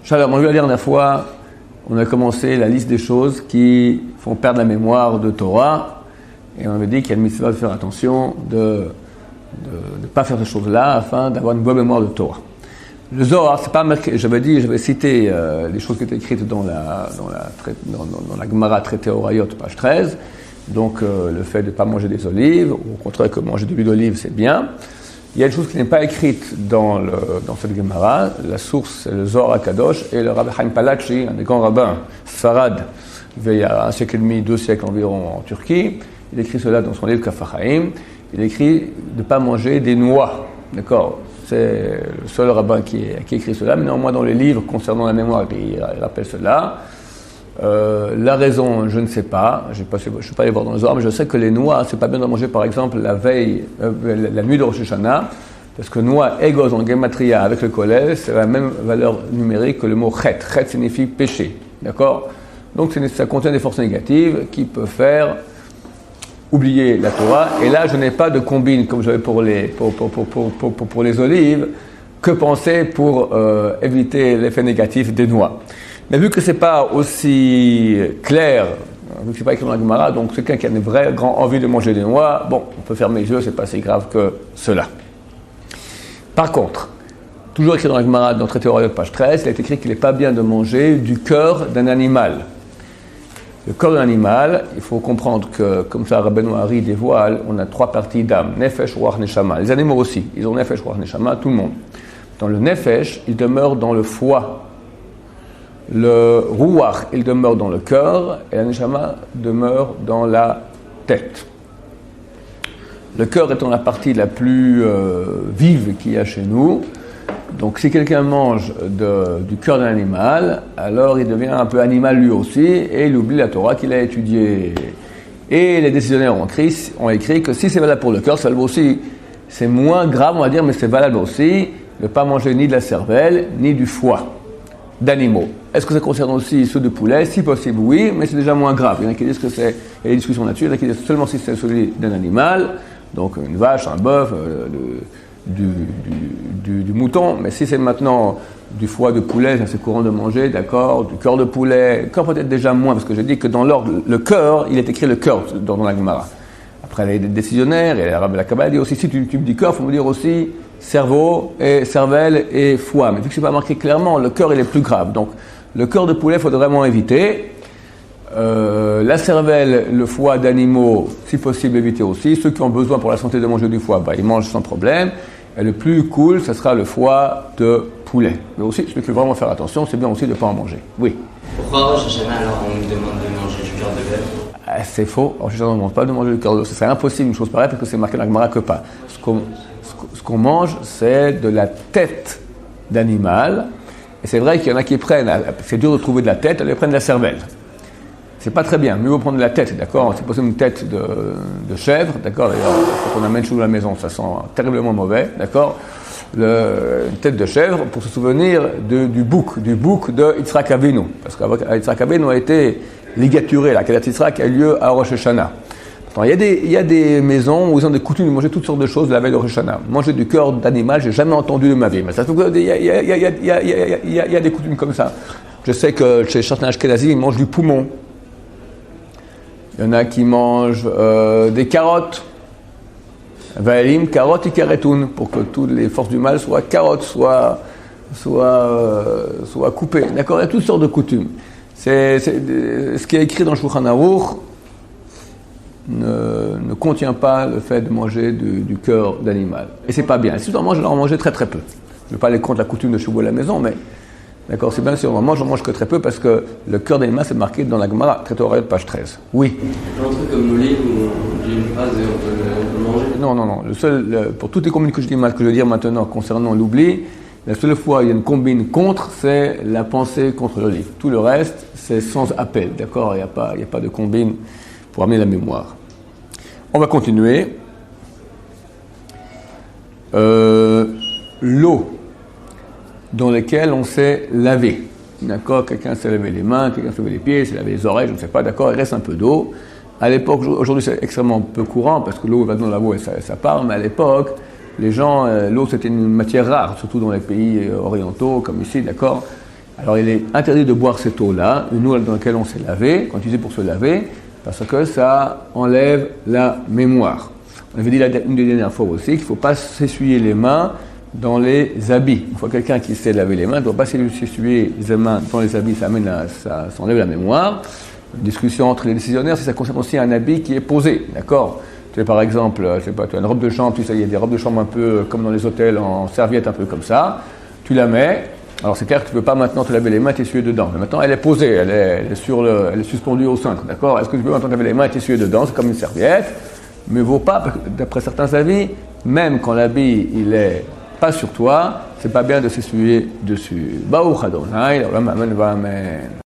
Shalom, on a vu la dernière fois, on a commencé la liste des choses qui font perdre la mémoire de Torah. Et on avait dit qu'il y a une mitzvah de faire attention, de ne pas faire ces choses-là afin d'avoir une bonne mémoire de Torah. Le Zohar, c'est pas marqué, j'avais cité les choses qui étaient écrites dans la Gemara traité Horayot, page 13. Donc le fait de ne pas manger des olives, ou au contraire que manger de l'huile d'olive, c'est bien. Il y a une chose qui n'est pas écrite dans cette Gemara. La source, c'est le Zohar HaKadosh et le Rabbi Chaim Palachi, un des grands rabbins Sfarad, il y a 1 siècle et demi, 2 siècles environ en Turquie. Il écrit cela dans son livre Kaf HaChaim. Il écrit de ne pas manger des noix. D'accord ? C'est le seul rabbin qui écrit cela, mais néanmoins dans les livres concernant la mémoire, il rappelle cela. La raison, je ne sais pas. Je ne suis pas allé voir dans le Zohar, mais je sais que les noix, c'est pas bien de manger par exemple la nuit de Rosh Hashanah, parce que noix égos en gematria avec le kollel, c'est la même valeur numérique que le mot chet. Chet signifie péché. D'accord ? Donc ça contient des forces négatives qui peuvent faire oublier la Torah. Et là, je n'ai pas de combine comme j'avais pour les olives. Que penser pour éviter l'effet négatif des noix? Mais vu que c'est pas aussi clair, vu que c'est pas écrit dans la Gemara, donc quelqu'un qui a une vraie grande envie de manger des noix, bon, on peut fermer les yeux, c'est pas si grave que cela. Par contre, toujours écrit dans la Gemara, dans le traité Horayot, page 13, il est écrit qu'il n'est pas bien de manger du cœur d'un animal. Le corps d'un animal, il faut comprendre que, comme ça Rabbeinu Hari dévoile, on a 3 parties d'âme, Nefesh, Ruach, Neshama. Les animaux aussi, ils ont Nefesh, Ruach, Neshama, tout le monde. Dans le Nefesh, il demeure dans le foie. Le Ruach, il demeure dans le cœur, et la Neshama demeure dans la tête. Le cœur étant la partie la plus vive qu'il y a chez nous. Donc si quelqu'un mange du cœur d'un animal, alors il devient un peu animal lui aussi, et il oublie la Torah qu'il a étudiée. Et les décisionnaires ont écrit que si c'est valable pour le cœur, ça le vaut aussi. C'est moins grave, on va dire, mais c'est valable aussi de ne pas manger ni de la cervelle, ni du foie d'animaux. Est-ce que ça concerne aussi ceux de poulet? Si possible, oui, mais c'est déjà moins grave. Il y en a qui disent que c'est... Il y a des discussions là-dessus, il y en a qui disent seulement si c'est celui d'un animal, donc une vache, un bœuf, du mouton, mais si c'est maintenant du foie de poulet, c'est courant de manger, d'accord, du cœur de poulet, le cœur peut-être déjà moins, parce que j'ai dit que dans l'ordre, le cœur, il est écrit le cœur dans la Gemara. Après, les décisionnaires, et la Kabbalah dit aussi, si tu me dis cœur, il faut me dire aussi cerveau, et cervelle et foie. Mais vu que c'est pas marqué clairement, le cœur, il est plus grave. Donc, le cœur de poulet, il faut vraiment éviter. La cervelle, le foie d'animaux, si possible, éviter aussi. Ceux qui ont besoin pour la santé de manger du foie, ils mangent sans problème. Et le plus cool, ce sera le foie de poulet. Mais aussi, celui qui veut vraiment faire attention, c'est bien aussi de ne pas en manger. Oui. Pourquoi Rosh Hashanah, alors on nous demande de manger du cœur de bœuf? C'est faux. Rosh Hashanah, on ne demande pas de manger du cœur de bœuf. C'est impossible, une chose pareille, parce que c'est marqué dans la Gemara que pas. Ce qu'on mange, c'est de la tête d'animal. Et c'est vrai qu'il y en a qui prennent, c'est dur de trouver de la tête, ils prennent de la cervelle. C'est pas très bien, mieux vaut prendre de la tête, d'accord? C'est possible une tête de chèvre, d'accord? D'ailleurs, il faut qu'on amène chez nous à la maison, ça sent terriblement mauvais, d'accord? Une tête de chèvre pour se souvenir du bouc de Yitzhak Avinu. Parce qu'Yitzhak Avinu a été ligaturé, la Kedat Yitzhak a eu lieu à Rosh Hashanah. Il y a des maisons où ils ont des coutumes de manger toutes sortes de choses la veille de Rosh Hashanah. Manger du cœur d'animal, j'ai jamais entendu de ma vie. Mais ça se trouve qu'il y a des coutumes comme ça. Je sais que chez certains Ashkenazim, ils mangent du poumon. Il y en a qui mangent des carottes. Vaïlim, carottes et caretoun, pour que toutes les forces du mal soient carottes, soient coupées. D'accord? Il y a toutes sortes de coutumes. Ce qui est écrit dans le Shulchan Aruch ne contient pas le fait de manger du cœur d'animal. Et c'est pas bien. Si on mange, je vais en manger très très peu. Je ne vais pas aller contre la coutume de choubo à la maison, mais d'accord, c'est bien si on en mange, que très peu, parce que le cœur d'animal, c'est marqué dans la Gemara, traité Horayot, page 13. Oui. Un truc comme l'olive où on dit une phrase et on peut le manger? Non. Pour toutes les combines que je veux dire maintenant concernant l'oubli, la seule fois où il y a une combine contre, c'est la pensée contre l'olive. Tout le reste, c'est sans appel, d'accord? Il n'y a pas de combine pour amener la mémoire. On va continuer. L'eau dans laquelle on s'est lavé. D'accord? Quelqu'un s'est lavé les mains, quelqu'un s'est lavé les pieds, s'est lavé les oreilles, je ne sais pas, d'accord? Il reste un peu d'eau. À l'époque, aujourd'hui c'est extrêmement peu courant parce que l'eau va dans la boue et ça part, mais à l'époque, les gens, l'eau c'était une matière rare, surtout dans les pays orientaux comme ici, d'accord? Alors il est interdit de boire cette eau-là, une eau dans laquelle on s'est lavé, qu'on utilisait pour se laver, parce que ça enlève la mémoire. On avait dit une des dernières fois aussi qu'il ne faut pas s'essuyer les mains dans les habits. Une fois quelqu'un qui sait laver les mains ne doit pas s'essuyer les mains dans les habits, ça enlève la mémoire. Une discussion entre les décisionnaires, si ça concerne aussi un habit qui est posé, d'accord? Tu as par exemple, je sais pas, tu as une robe de chambre, tu sais, il y a des robes de chambre un peu comme dans les hôtels, en serviette un peu comme ça, tu la mets, alors c'est clair que tu ne peux pas maintenant te laver les mains et t'essuyer dedans, mais maintenant elle est posée, elle est suspendue au cintre, d'accord? Est-ce que tu peux maintenant te laver les mains et t'essuyer dedans? C'est comme une serviette, mais vaut pas, d'après certains avis, même quand l'habit il est pas sur toi, c'est pas bien de s'essuyer dessus. Baruch Adonai, l'Olam Amen va Amen.